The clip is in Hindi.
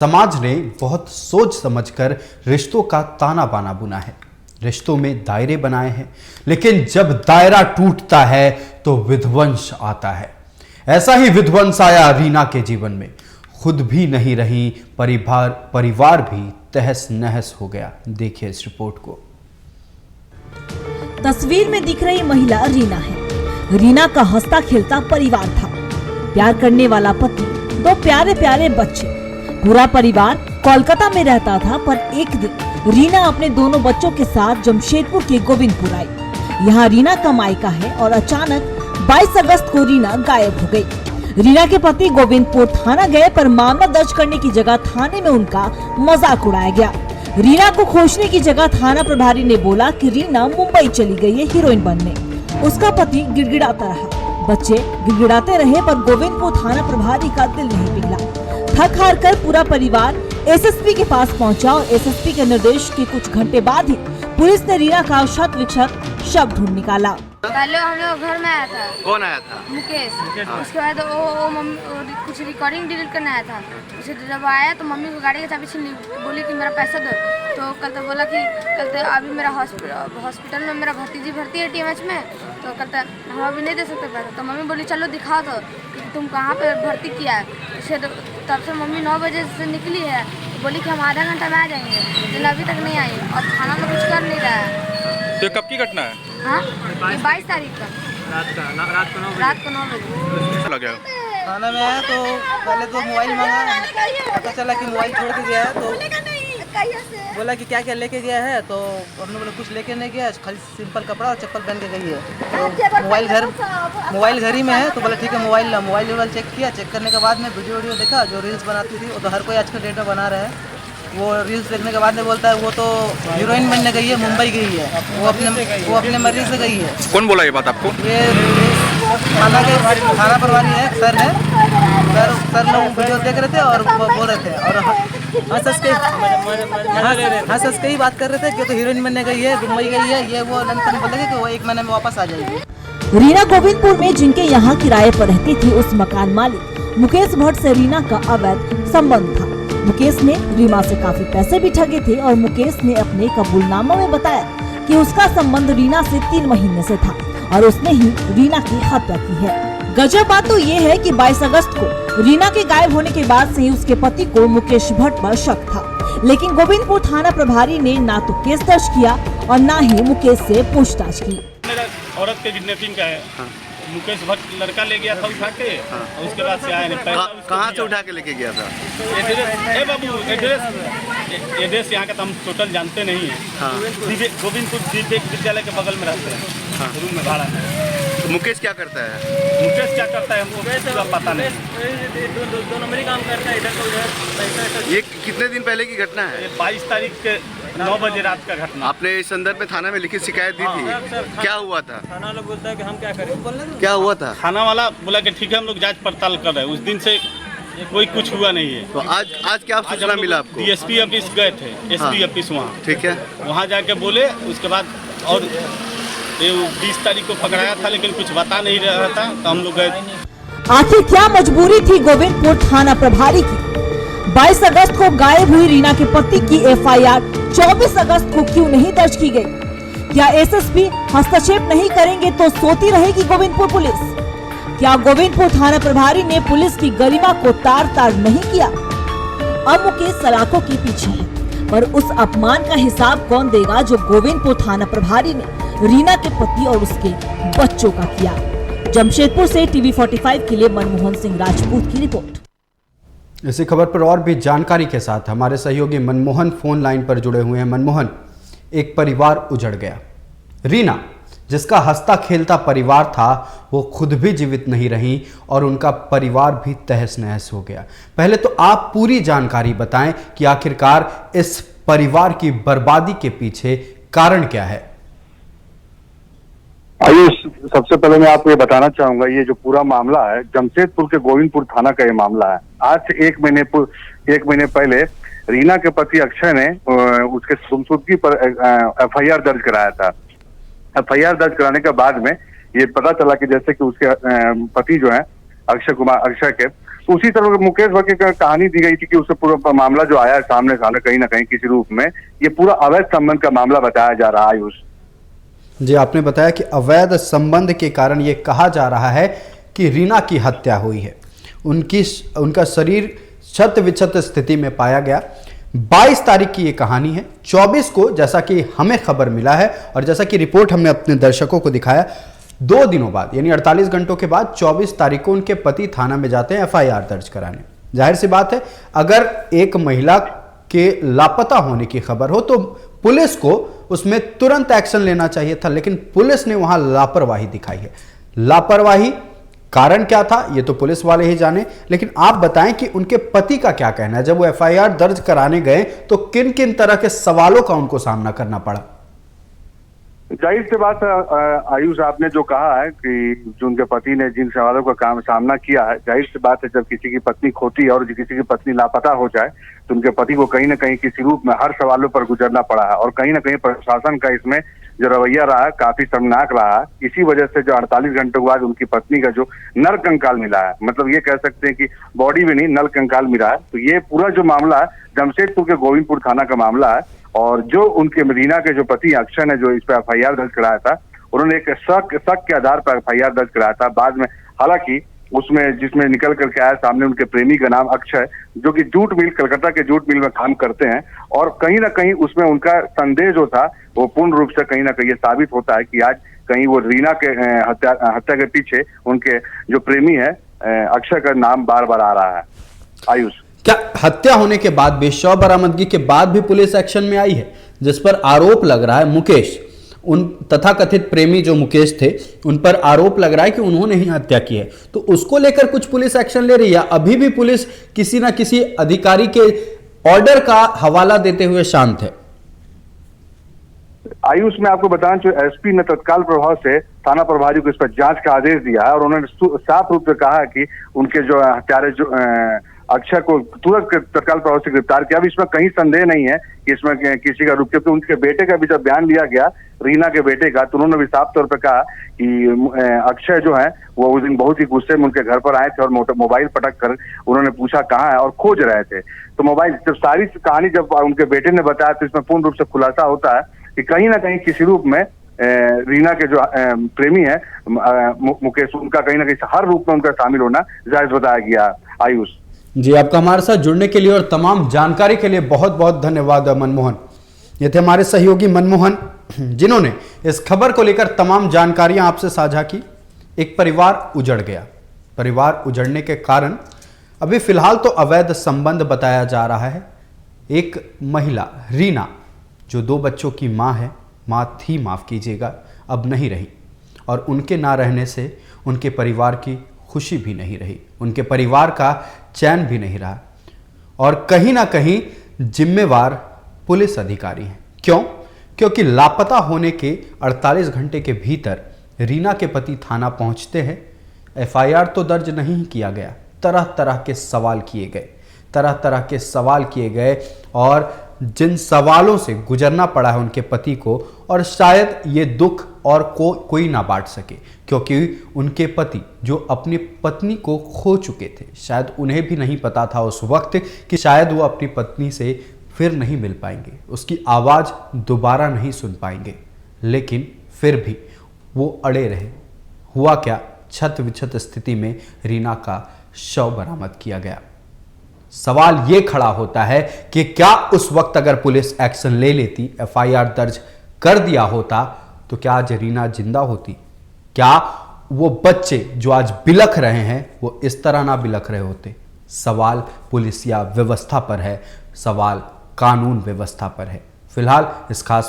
समाज ने बहुत सोच समझकर रिश्तों का ताना बाना बुना है, रिश्तों में दायरे बनाए हैं, लेकिन जब दायरा टूटता है तो विध्वंस आता है। ऐसा ही विध्वंस आया रीना के जीवन में। खुद भी नहीं रही, परिवार भी तहस नहस हो गया। देखिए इस रिपोर्ट को। तस्वीर में दिख रही महिला रीना है। रीना का हंसता खेलता परिवार था, प्यार करने वाला पति, दो प्यारे प्यारे बच्चे। पूरा परिवार कोलकाता में रहता था, पर एक दिन रीना अपने दोनों बच्चों के साथ जमशेदपुर के गोविंदपुर आई। यहाँ रीना का मायका है और अचानक 22 अगस्त को रीना गायब हो गई। रीना के पति गोविंदपुर थाना गए, पर मामला दर्ज करने की जगह थाने में उनका मजाक उड़ाया गया। रीना को खोजने की जगह थाना प्रभारी ने बोला कि रीना मुंबई चली गई है हीरोइन बनने। उसका पति गिड़गिड़ाता रहा, बच्चे गिड़गिड़ाते रहे, पर गोविंदपुर थाना प्रभारी का दिल नहीं पिघला। थक हार कर पूरा परिवार एसएसपी के पास पहुंचा और एसएसपी के निर्देश के कुछ घंटे बाद ही पुलिस ने रीना का क्षत विक्षत शव ढूंढ निकाला। पहले हम लोग घर में आया था। कौन आया था? मुकेश। उसके बाद वो मम्मी कुछ रिकॉर्डिंग डिलीट करने आया था। उसे जब आया तो मम्मी को गाड़ी की चाबी छीन ली, बोली कि मेरा पैसा दो। तो कल तो बोला कि कल तो अभी मेरा हॉस्पिटल में मेरा भतीजी भर्ती है टीएमएच में, तो कल तो हम अभी नहीं दे सकते पैसा। तो मम्मी बोली चलो दिखाओ तो कि तुम कहाँ पे भर्ती किया है। उसे तब से मम्मी 9 बजे से निकली है, तो बोली कि हम आधा घंटा में आ जाएंगे, लेकिन अभी तक नहीं आई और थाना तो कुछ कर नहीं रहा है। तो कब की घटना है? हाँ, 22 तारीख का रात को 9 बजे लगा। थाना में आया तो पहले तो मोबाइल मांगा, पता चला कि मोबाइल छोड़ के गया है। तो बोला कि क्या क्या लेके गया है, तो उन्होंने बोला कुछ लेके नहीं गया, खाली सिंपल कपड़ा और चप्पल पहन के गई है। तो मोबाइल घर ही में है। तो बोला ठीक है मोबाइल चेक किया। चेक करने के बाद में वीडियो देखा, जो रील्स बनाती थी वो तो हर कोई आज के डेट में बना रहा है। वो रील्स देखने के बाद में बोलता है वो तो हीरोइन बनने गई है, मुंबई गई है, वो अपने मर्जी से गई है। कौन बोला ये बात आपको? ये थाना प्रभारी है, सर लोग वीडियो देख रहे थे और बोल रहे थे और हंस के ही बात कर रहे थे कि तो हीरोइन बनने गई है, मुंबई गई है, ये वो बोलेंगे कि वो 1 महीने में वापस आ जाएगी। रीना गोविंदपुर में जिनके यहाँ किराए पर रहती थी, उस मकान मालिक मुकेश भट्ट से रीना का अवैध संबंध था। मुकेश ने रीना से काफी पैसे भी ठगे थे और मुकेश ने अपने कबूलनामा में बताया कि उसका संबंध रीना से 3 महीने से था और उसने ही रीना की हत्या की है। गजब बात तो ये है कि 22 अगस्त को रीना के गायब होने के बाद से ही उसके पति को मुकेश भट्ट पर शक था, लेकिन गोविंदपुर थाना प्रभारी ने ना तो केस दर्ज किया और ना ही मुकेश से पूछताछ की। औरत के किडनैपिंग का है। हाँ। मुकेश भट्ट लड़का ले गया था उठा के। हाँ। और उसके बाद से आया नहीं। कहाँ से उठा के लेके गया था? एड्रेस यहाँ का तो हम टोटल जानते नहीं है। हाँ। गोविंदपुर विद्यालय के बगल में रहते हैं। हाँ। रूम में भाड़ा है। तो मुकेश क्या करता है? मुकेश क्या करता है हमको पता नहीं। दो नंबरी काम करता है इधर से उधर। ये कितने दिन पहले की घटना है? 22 तारीख के 9 बजे रात का घटना। आपने इस संदर्भ में थाना में लिखित शिकायत दी थी? क्या हुआ था? थाना वाला बोलता है कि हम क्या करें। क्या हुआ था? थाना वाला बोला कि ठीक है हम लोग जांच पड़ताल कर रहे हैं। उस दिन से कोई कुछ हुआ नहीं है। तो आज क्या सूचना मिला आपको? डीएसपी ऑफिस गए थे, एसपी ऑफिस वहाँ। ठीक है, वहाँ जाके बोले। उसके बाद और ये 20 तारीख को पकड़ाया था, लेकिन कुछ बता नहीं रहा था, तो हम लोग गए। आखिर क्या मजबूरी थी गोविंदपुर थाना प्रभारी की? 22 अगस्त को गायब हुई रीना के पति की एफआईआर 24 अगस्त को क्यों नहीं दर्ज की गई? क्या एसएसपी हस्तक्षेप नहीं करेंगे तो सोती रहेगी गोविंदपुर पुलिस? क्या गोविंदपुर थाना प्रभारी ने पुलिस की गरिमा को तार नहीं किया? अब मुकेश सलाखों के पीछे है, पर उस अपमान का हिसाब कौन देगा जो गोविंदपुर थाना प्रभारी ने रीना के पति और उसके बच्चों का किया? जमशेदपुर से टीवी 45 के लिए मनमोहन सिंह राजपूत की रिपोर्ट। इसी खबर पर और भी जानकारी के साथ हमारे सहयोगी मनमोहन फोन लाइन पर जुड़े हुए हैं। मनमोहन, एक परिवार उजड़ गया। रीना, जिसका हंसता खेलता परिवार था, वो खुद भी जीवित नहीं रही और उनका परिवार भी तहस नहस हो गया। पहले तो आप पूरी जानकारी बताएं कि आखिरकार इस परिवार की बर्बादी के पीछे कारण क्या है? आयुष, सबसे पहले मैं आपको ये बताना चाहूंगा, ये जो पूरा मामला है जमशेदपुर के गोविंदपुर थाना का ये मामला है। आज से 1 महीने पहले रीना के पति अक्षय ने उसके गुमशुदगी पर एफआईआर दर्ज कराया था। एफआईआर दर्ज कराने के बाद में ये पता चला कि जैसे कि उसके पति जो है अक्षय के, उसी तरह मुकेश भट्ट की कहानी दी गई थी कि उससे पूरा मामला जो आया है सामने कहीं ना कहीं किसी रूप में ये पूरा अवैध संबंध का मामला बताया जा रहा है। आयुष जी, आपने बताया कि अवैध संबंध के कारण ये कहा जा रहा है कि रीना की हत्या हुई है। उनका शरीर क्षत विक्षत स्थिति में पाया गया। 22 तारीख की ये कहानी है। 24 को जैसा कि हमें खबर मिला है और जैसा कि रिपोर्ट हमने अपने दर्शकों को दिखाया, 2 दिनों बाद यानी 48 घंटों के बाद 24 तारीख को उनके पति थाना में जाते हैं FIR दर्ज कराने। जाहिर सी बात है, अगर एक महिला के लापता होने की खबर हो तो पुलिस को उसमें तुरंत एक्शन लेना चाहिए था, लेकिन पुलिस ने वहां लापरवाही दिखाई है। लापरवाही कारण क्या था ये तो पुलिस वाले ही जाने, लेकिन आप बताएं कि उनके पति का क्या कहना है। जब वो FIR दर्ज कराने गए तो किन किन तरह के सवालों का उनको सामना करना पड़ा? जाहिर सी बात है आयुष, आपने जो कहा है कि जो उनके पति ने जिन सवालों का सामना किया है, जाहिर सी बात है जब किसी की पत्नी खोती है और किसी की पत्नी लापता हो जाए तो उनके पति को कहीं ना कहीं किसी रूप में हर सवालों पर गुजरना पड़ा है। और कहीं ना कहीं प्रशासन का इसमें जो रवैया रहा है काफी शर्मनाक रहा है। इसी वजह से जो 48 घंटों के बाद उनकी पत्नी का जो नर कंकाल मिला है, मतलब ये कह सकते हैं कि बॉडी भी नहीं नर कंकाल मिला है। तो ये पूरा जो मामला है जमशेदपुर के गोविंदपुर थाना का मामला है। और जो उनके रीना के जो पति अक्षय ने जो इस पर FIR दर्ज कराया था, उन्होंने एक शक के आधार पर FIR दर्ज कराया था। बाद में हालांकि उसमें जिसमें निकल करके आया सामने उनके प्रेमी का नाम अक्षय, जो कि जूट मिल कलकत्ता के जूट मिल में काम करते हैं। और कहीं ना कहीं उसमें उनका संदेह जो था वो पूर्ण रूप से कहीं ना कहीं ये साबित होता है कि आज कहीं वो रीना के हत्या के पीछे उनके जो प्रेमी है अक्षय का नाम बार बार आ रहा है। आयुष, क्या हत्या होने के बाद भी, शव बरामदगी के बाद भी पुलिस एक्शन में आई है, जिस पर आरोप लग रहा है मुकेश, उन तथाकथित प्रेमी जो मुकेश थे उन पर आरोप लग रहा है कि उन्होंने ही हत्या की है, तो उसको लेकर कुछ पुलिस एक्शन ले रही है? अभी भी पुलिस किसी ना किसी अधिकारी के ऑर्डर का हवाला देते हुए शांत है? आयुष, मैं आपको बताऊं जो SP ने तत्काल प्रभाव से थाना प्रभारी को इस पर जांच का आदेश दिया है और उन्होंने साफ रूप से कहा है कि उनके जो हत्यारे जो अक्षय को तुरंत तत्काल प्रभाव से गिरफ्तार किया। अब इसमें कहीं संदेह नहीं है कि इसमें किसी का रुक, क्योंकि उनके बेटे का भी जब बयान लिया गया रीना के बेटे का, तो उन्होंने भी साफ तौर पर कहा कि अक्षय जो है वो उस दिन बहुत ही गुस्से में उनके घर पर आए थे और मोबाइल पटक कर उन्होंने पूछा कहाँ है और खोज रहे थे। तो मोबाइल जब सारी कहानी जब उनके बेटे ने बताया तो इसमें पूर्ण रूप से खुलासा होता है कि कहीं ना कहीं किसी रूप में रीना के जो प्रेमी है मुकेश, उनका कहीं ना कहीं हर रूप में उनका शामिल होना जायज बताया गया। आयुष जी, आपका हमारे साथ जुड़ने के लिए और तमाम जानकारी के लिए बहुत बहुत धन्यवाद मनमोहन। ये थे हमारे सहयोगी मनमोहन, जिन्होंने इस खबर को लेकर तमाम जानकारियां आपसे साझा की। एक परिवार उजड़ गया। परिवार उजड़ने के कारण अभी फिलहाल तो अवैध संबंध बताया जा रहा है। एक महिला रीना जो 2 बच्चों की माँ है, माँ थी माफ़ कीजिएगा, अब नहीं रही और उनके ना रहने से उनके परिवार की खुशी भी नहीं रही, उनके परिवार का चैन भी नहीं रहा और कहीं ना कहीं जिम्मेवार पुलिस अधिकारी हैं। क्यों? क्योंकि लापता होने के 48 घंटे के भीतर रीना के पति थाना पहुंचते हैं। FIR तो दर्ज नहीं किया गया, तरह तरह के सवाल किए गए और जिन सवालों से गुजरना पड़ा है उनके पति को, और शायद ये दुख और कोई ना बांट सके, क्योंकि उनके पति जो अपनी पत्नी को खो चुके थे, शायद उन्हें भी नहीं पता था उस वक्त कि शायद वो अपनी पत्नी से फिर नहीं मिल पाएंगे, उसकी आवाज़ दोबारा नहीं सुन पाएंगे, लेकिन फिर भी वो अड़े रहे। हुआ क्या? क्षत विक्षत स्थिति में रीना का शव बरामद किया गया। सवाल ये खड़ा होता है कि क्या उस वक्त अगर पुलिस एक्शन ले लेती, FIR दर्ज कर दिया होता, तो क्या आज रीना जिंदा होती? क्या वो बच्चे जो आज बिलख रहे हैं वो इस तरह ना बिलख रहे होते? सवाल पुलिस या व्यवस्था पर है, सवाल कानून व्यवस्था पर है। फिलहाल इस खास